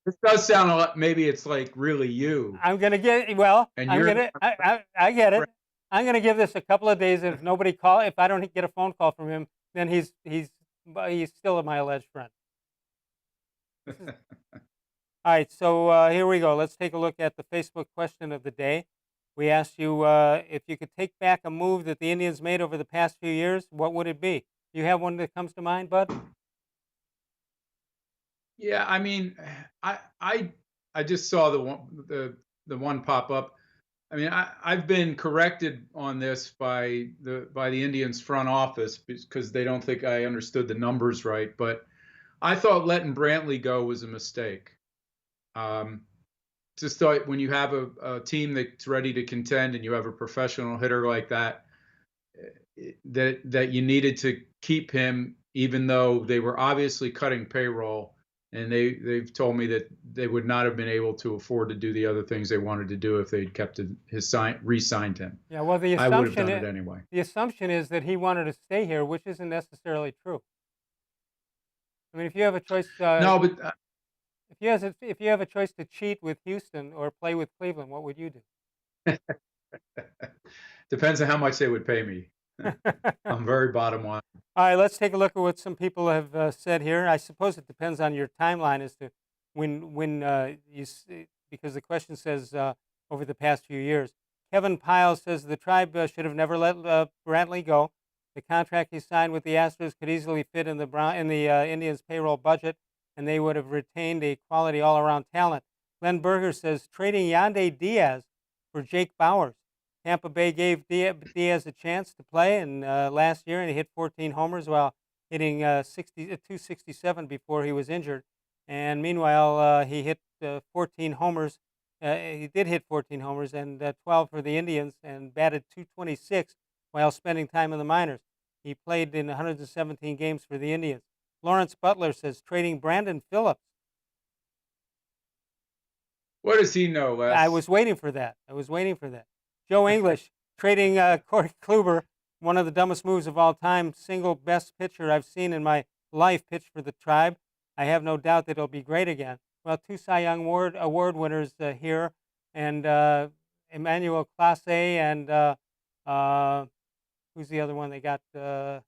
This does sound a lot. Maybe it's like really you. I'm gonna get I get it. I'm gonna give this a couple of days. If nobody if I don't get a phone call from him, then he's still my alleged friend. All right, so here we go. Let's take a look at the Facebook question of the day. We asked you if you could take back a move that the Indians made over the past few years, what would it be? Do you have one that comes to mind, Bud? Yeah, I mean, I just saw the one pop up. I mean, I've been corrected on this by the Indians front office because they don't think I understood the numbers right. But I thought letting Brantley go was a mistake. Just thought when you have a team that's ready to contend and you have a professional hitter like that, that you needed to keep him, even though they were obviously cutting payroll. And they've told me that they would not have been able to afford to do the other things they wanted to do if they'd kept re-signed him. Yeah, well, the I would have assumption done it anyway. The assumption is that he wanted to stay here, which isn't necessarily true. I mean, if you have a choice, no, but if you have a choice to cheat with Houston or play with Cleveland, what would you do? Depends on how much they would pay me. I'm very bottom line. All right, let's take a look at what some people have said here. I suppose it depends on your timeline as to when because the question says over the past few years. Kevin Piles says the Tribe should have never let Brantley go. The contract he signed with the Astros could easily fit in the Indians' payroll budget, and they would have retained a quality all-around talent. Glenn Berger says trading Yandy Diaz for Jake Bauers. Tampa Bay gave Diaz a chance to play last year, and he hit 14 homers while hitting 267 before he was injured. And meanwhile, he hit 14 homers. He did hit 14 homers and 12 for the Indians and batted .226 while spending time in the minors. He played in 117 games for the Indians. Lawrence Butler says trading Brandon Phillips. What does he know, Les? I was waiting for that. Joe English trading Corey Kluber, one of the dumbest moves of all time. Single best pitcher I've seen in my life pitch for the Tribe. I have no doubt that it'll be great again. Well, 2 Cy Young Award winners here, and Emmanuel Clase and who's the other one they got? And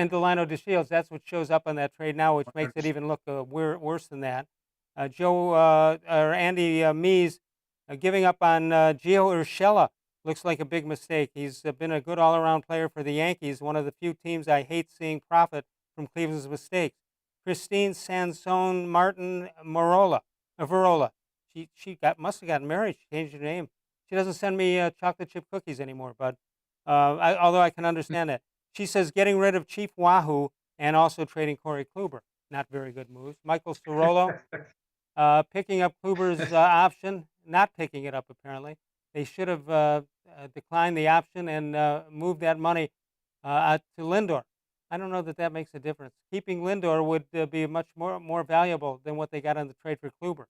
Delano DeShields. That's what shows up on that trade now, which makes it even look worse than that. Andy Mees giving up on Gio Urshela looks like a big mistake. He's been a good all-around player for the Yankees, one of the few teams I hate seeing profit from Cleveland's mistakes. Christine Sansone Martin Verola. She must have gotten married. She changed her name. She doesn't send me chocolate chip cookies anymore, but although I can understand that. She says getting rid of Chief Wahoo and also trading Corey Kluber. Not very good moves. Michael Cerullo picking up Kluber's option, not picking it up apparently. They should have declined the option and moved that money to Lindor. I don't know that makes a difference. Keeping Lindor would be much more valuable than what they got on the trade for Kluber.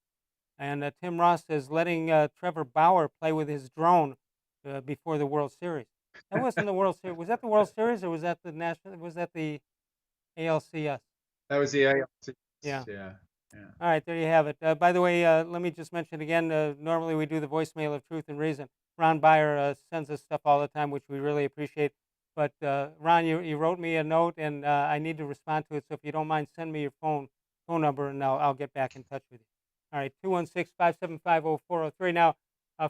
And Tim Ross says letting Trevor Bauer play with his drone before the World Series. That wasn't the World Series. Was that the World Series or was that the national? Was that the ALCS? That was the ALCS. Yeah. Yeah. All right, there you have it. By the way, let me just mention again, normally we do the voicemail of Truth and Reason. Ron Byer sends us stuff all the time, which we really appreciate. But Ron, you wrote me a note, and I need to respond to it. So if you don't mind, send me your phone number, and I'll get back in touch with you. All right, 216-575-0403. Now,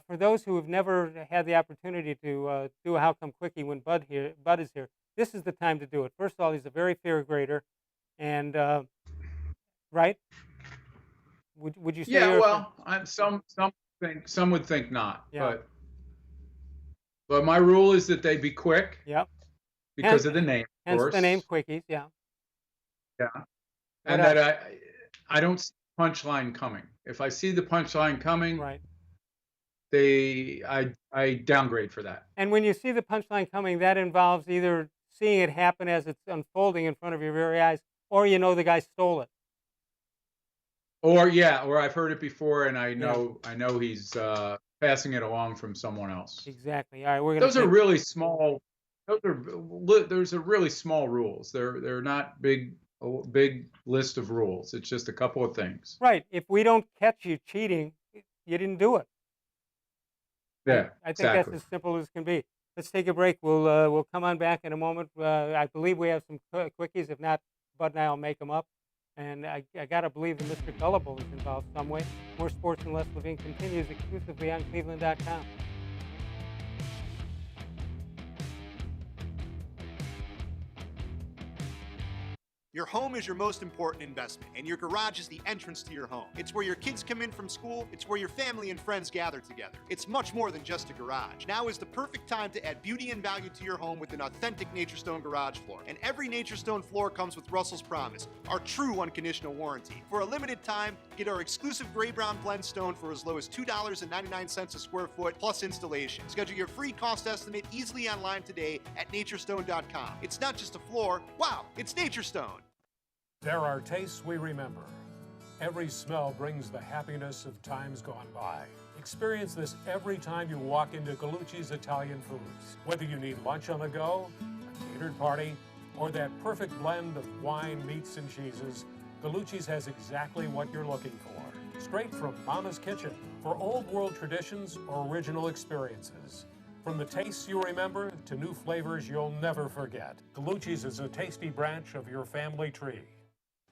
for those who have never had the opportunity to do a How Come Quickie when Bud is here, this is the time to do it. First of all, he's a very fair grader, and right? Would you say? Yeah, well, some would think not, yeah. but my rule is that they be quick. Yep. Because of the name, of hence course. the name Quickies, yeah. Yeah. And that I don't see the punchline coming. If I see the punchline coming, right, I downgrade for that. And when you see the punchline coming, that involves either seeing it happen as it's unfolding in front of your very eyes, or you know the guy stole it. Or I've heard it before, and I know he's passing it along from someone else. Exactly. All right, those are really small. Those are really small rules. They're not big list of rules. It's just a couple of things. Right. If we don't catch you cheating, you didn't do it. Yeah. I think that's as simple as can be. Let's take a break. We'll come on back in a moment. I believe we have some quickies. If not, Bud and I will make them up. And I got to believe that Mr. Gullible is involved some way. More Sports and Les Levine continues exclusively on cleveland.com. Your home is your most important investment, and your garage is the entrance to your home. It's where your kids come in from school. It's where your family and friends gather together. It's much more than just a garage. Now is the perfect time to add beauty and value to your home with an authentic NatureStone garage floor. And every NatureStone floor comes with Russell's Promise, our true unconditional warranty. For a limited time, get our exclusive gray brown blend stone for as low as $2.99 a square foot plus installation. Schedule your free cost estimate easily online today at naturestone.com. It's not just a floor. Wow, it's NatureStone. There are tastes we remember. Every smell brings the happiness of times gone by. Experience this every time you walk into Gallucci's Italian Foods. Whether you need lunch on the go, a catered party, or that perfect blend of wine, meats, and cheeses, Gallucci's has exactly what you're looking for. Straight from Mama's Kitchen for old world traditions or original experiences. From the tastes you remember to new flavors you'll never forget. Gallucci's is a tasty branch of your family tree.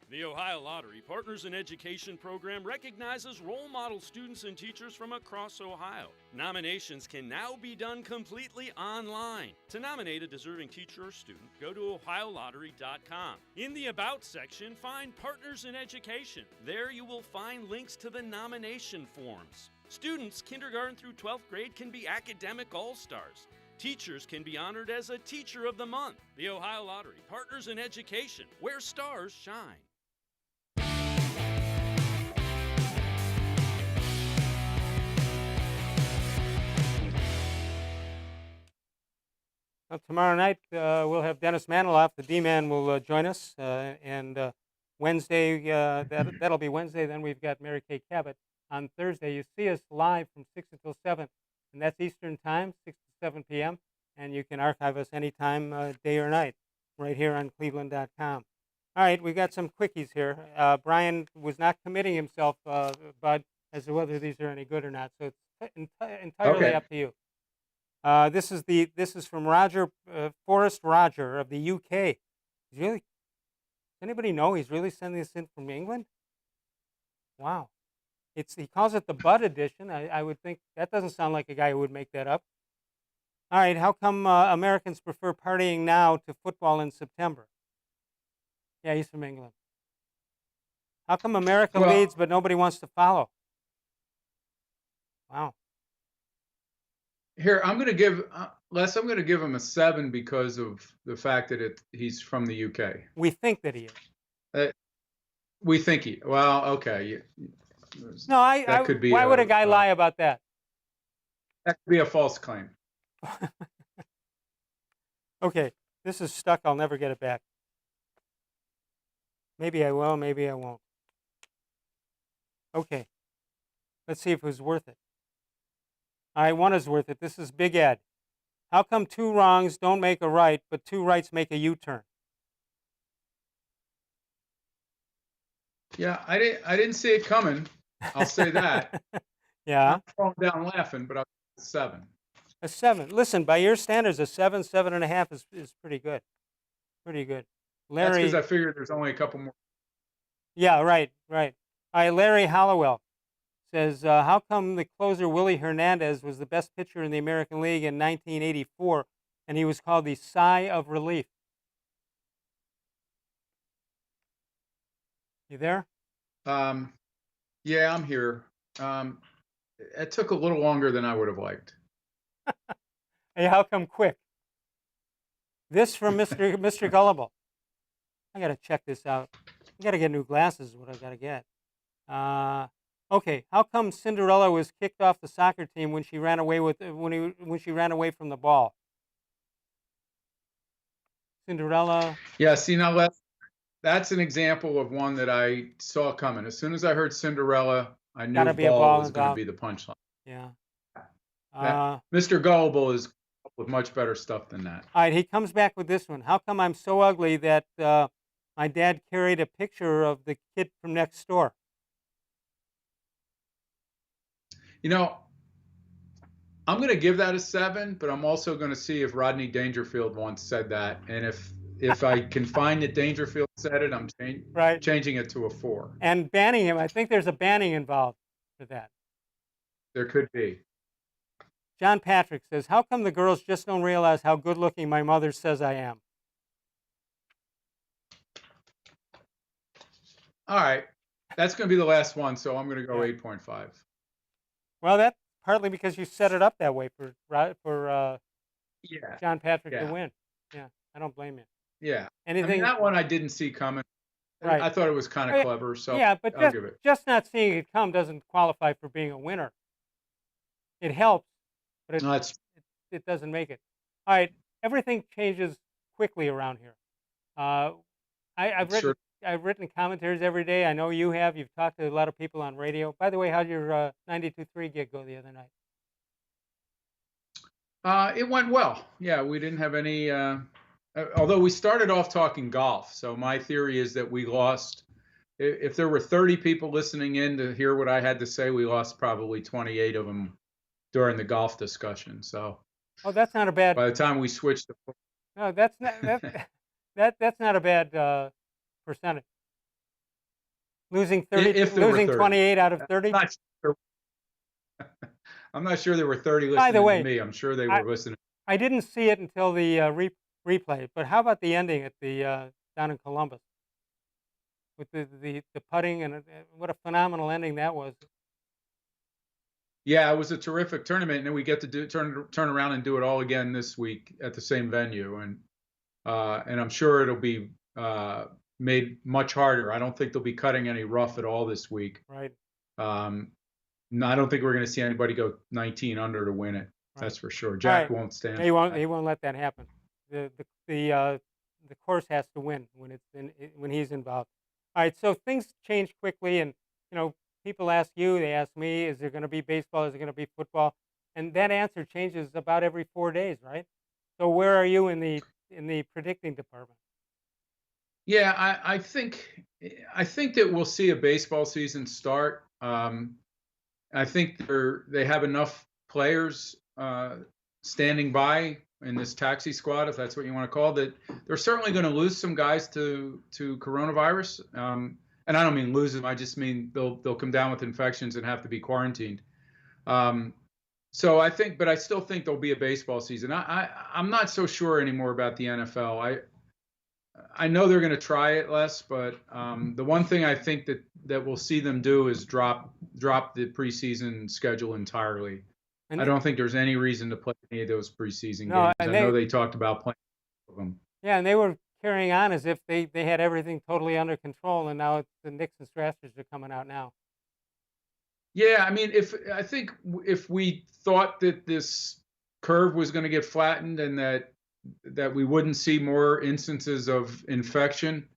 The Ohio Lottery Partners in Education program recognizes role model students and teachers from across Ohio. Nominations can now be done completely online. To nominate a deserving teacher or student, go to OhioLottery.com. In the About section, find Partners in Education. There you will find links to the nomination forms. Students kindergarten through 12th grade can be academic all-stars. Teachers can be honored as a Teacher of the Month. The Ohio Lottery Partners in Education, where stars shine. Tomorrow night we'll have Dennis Maniloff. The D-Man will join us, and Wednesday that'll be Wednesday. Then we've got Mary Kay Cabot on Thursday. You see us live from 6 until 7, and that's Eastern Time, 6 to 7 p.m. And you can archive us anytime, day or night, right here on cleveland.com. All right, we got some quickies here. Brian was not committing himself, Bud, as to whether these are any good or not. So it's entirely up to you. This is from Roger Forrest Roger of the UK. Does anybody know he's really sending this in from England? Wow. He calls it the Bud edition. I would think that doesn't sound like a guy who would make that up. All right, how come Americans prefer partying now to football in September? Yeah, he's from England. How come America leads but nobody wants to follow? Wow. Here, I'm going to give Les. I'm going to give him a 7 because of the fact that he's from the UK. We think that he is. We think he. Well, okay. No, that could be. Why would a guy lie about that? That could be a false claim. Okay, this is stuck. I'll never get it back. Maybe I will, maybe I won't. Okay, let's see if it was worth it. All right, one is worth it. This is Big Ed. How come 2 wrongs don't make a right, but 2 rights make a U-turn? Yeah, I didn't see it coming. I'll say that. Yeah. I'm falling down laughing, but I'll 7. A 7. Listen, by your standards, a 7, 7.5 is pretty good. Pretty good. Larry. That's because I figured there's only a couple more. Yeah, right. All right, Larry Hollowell says, how come the closer Willie Hernandez was the best pitcher in the American League in 1984, and he was called the Sigh of Relief? You there? Yeah, I'm here. It took a little longer than I would have liked. Hey, how come quick? This from Mr. Gullible. I got to check this out. I got to get new glasses is what I got to get. Okay, how come Cinderella was kicked off the soccer team when she ran away when she ran away from the ball? Cinderella. Yeah, see now that's an example of one that I saw coming. As soon as I heard Cinderella, I knew ball was going to be the punchline. Yeah. Mr. Gullible is with much better stuff than that. All right, he comes back with this one. How come I'm so ugly that my dad carried a picture of the kid from next door? You know, I'm going to give that a 7, but I'm also going to see if Rodney Dangerfield once said that, and if I can find that Dangerfield said it, I'm changing it to a 4. And banning him. I think there's a banning involved for that. There could be. John Patrick says, how come the girls just don't realize how good-looking my mother says I am? All right. That's going to be the last one, so I'm going to go 8.5. Well, that's partly because you set it up that way for John Patrick to win. Yeah, I don't blame you. Yeah. Anything? I mean, that one I didn't see coming. Right. I thought it was kind of clever, so yeah, but I'll give it. Just not seeing it come doesn't qualify for being a winner. It helps, but it doesn't make it. All right, everything changes quickly around here. I've written commentaries every day. I know you have. You've talked to a lot of people on radio. By the way, how'd your 92.3 gig go the other night? It went well. Yeah, we didn't have any. Although we started off talking golf, so my theory is that we lost. If there were 30 people listening in to hear what I had to say, we lost probably 28 of them during the golf discussion. So. Oh, that's not a bad. By the time we switched. No, that's not that's not a bad percentage. Losing 30, losing 28 out of 30. I'm not sure there were 30 listening By the way, to me. I'm sure they were listening. I didn't see it until the replay. But how about the ending at the down in Columbus with the putting and what a phenomenal ending that was. Yeah, it was a terrific tournament, and then we get to turn around and do it all again this week at the same venue, and I'm sure it'll be made much harder. I don't think they'll be cutting any rough at all this week. Right. No, I don't think we're going to see anybody go 19 under to win it. Right. That's for sure. Jack won't stand. He won't let that happen. the course has to win when he's involved. All right, so things change quickly, and people ask you, they ask me, is there going to be baseball? Is there going to be football? And that answer changes about every 4 days, right? So where are you in the predicting department? Yeah, I think that we'll see a baseball season start. I think they have enough players standing by in this taxi squad, if that's what you want to call it. They're certainly going to lose some guys to coronavirus, and I don't mean lose them. I just mean they'll come down with infections and have to be quarantined. So but I still think there'll be a baseball season. I'm not so sure anymore about the NFL. I know they're going to try it less, but the one thing I think that we'll see them do is drop the preseason schedule entirely. I don't think there's any reason to play any of those preseason games. I know they talked about playing them. Yeah, and they were carrying on as if they had everything totally under control, and now the Knicks and Strasters are coming out now. Yeah, I mean, if we thought that this curve was going to get flattened and that we wouldn't see more instances of infection,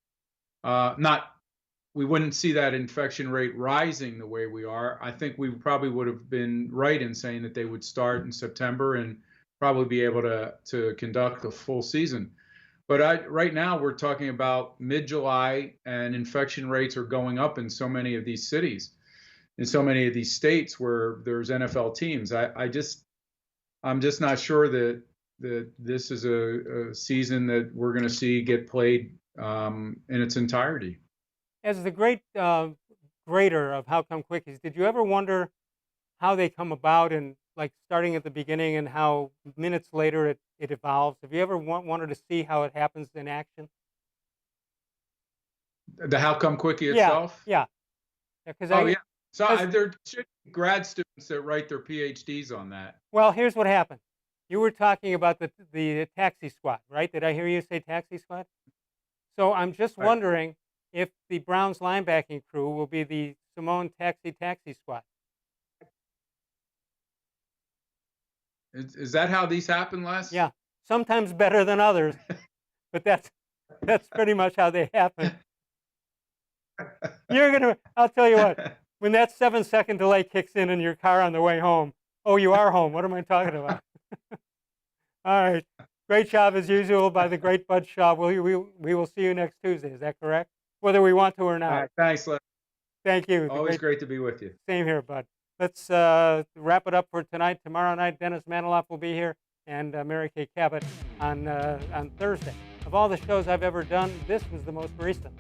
we wouldn't see that infection rate rising the way we are. I think we probably would have been right in saying that they would start in September and probably be able to conduct a full season. But right now we're talking about mid-July, and infection rates are going up in so many of these cities, in so many of these states where there's NFL teams. I'm just not sure that this is a season that we're going to see get played in its entirety. As the great grader of How Come Quickies, did you ever wonder how they come about, and like starting at the beginning and how minutes later it evolves? Have you ever wanted to see how it happens in action? The How Come Quickie itself? Yeah. Yeah. So there should be grad students that write their PhDs on that. Well, here's what happened. You were talking about the taxi squad, right? Did I hear you say taxi squad? So I'm just wondering if the Browns linebacking crew will be the Simone Taxi Squad. Is that how these happen, Les? Yeah, sometimes better than others, but that's pretty much how they happen. I'll tell you what, when that 7-second delay kicks in your car on the way home, oh, you are home. What am I talking about? All right. Great job as usual by the great Bud Shaw. We will see you next Tuesday. Is that correct? Whether we want to or not. All right, thanks, Les. Thank you. Always great to be with you. Same here, Bud. Let's wrap it up for tonight. Tomorrow night, Dennis Maniloff will be here, and Mary Kay Cabot on Thursday. Of all the shows I've ever done, this was the most recent.